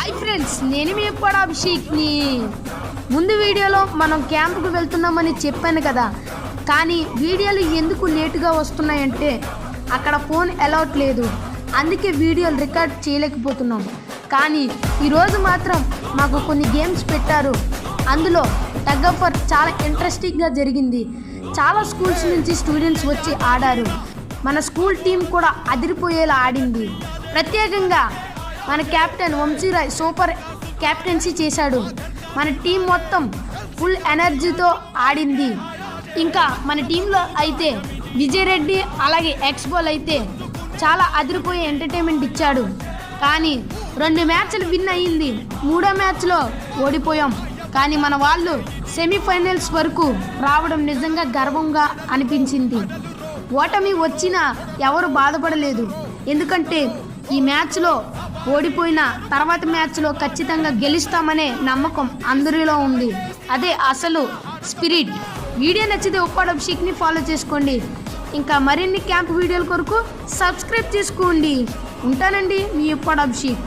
Hi friends, నేను మీ ఎప్పుడు అభిషేక్ని. ముందు వీడియోలో మనం క్యాంపుకు వెళ్తున్నామని చెప్పాను కదా, కానీ వీడియోలు ఎందుకు లేటుగా వస్తున్నాయంటే అక్కడ ఫోన్ అలౌట్ లేదు, అందుకే వీడియోలు రికార్డ్ చేయలేకపోతున్నాం. కానీ ఈరోజు మాత్రం మాకు కొన్ని గేమ్స్ పెట్టారు. అందులో టగ్ ఆఫ్ వార్ చాలా ఇంట్రెస్టింగ్గా జరిగింది. చాలా స్కూల్స్ నుంచి స్టూడెంట్స్ వచ్చి ఆడారు. మన స్కూల్ టీం కూడా అదిరిపోయేలా ఆడింది. ప్రత్యేకంగా మన కెప్టెన్ వంశీరాయ్ సూపర్ కెప్టెన్సీ చేశాడు. మన టీం మొత్తం ఫుల్ ఎనర్జీతో ఆడింది. ఇంకా మన టీంలో అయితే విజయ్ రెడ్డి అలాగే ఎక్స్బోల్ అయితే చాలా అదిరిపోయే ఎంటర్టైన్మెంట్ ఇచ్చాడు. కానీ 2 మ్యాచ్లు విన్ అయ్యింది, 3వ మ్యాచ్లో ఓడిపోయాం. కానీ మన వాళ్ళు సెమీఫైనల్స్ వరకు రావడం నిజంగా గర్వంగా అనిపించింది. ఓటమి వచ్చినా ఎవరు బాధపడలేదు, ఎందుకంటే ఈ మ్యాచ్లో ఓడిపోయిన తర్వాత మ్యాచ్లో ఖచ్చితంగా గెలుస్తామనే నమ్మకం అందరిలో ఉంది. అదే అసలు స్పిరిట్. వీడియో నచ్చితే ఉప్పాడు అభిషేక్ని ఫాలో చేసుకోండి. ఇంకా మరిన్ని క్యాంప్ వీడియోల కొరకు సబ్స్క్రైబ్ చేసుకోండి. ఉంటానండి, మీ ఉప్పాడు అభిషేక్.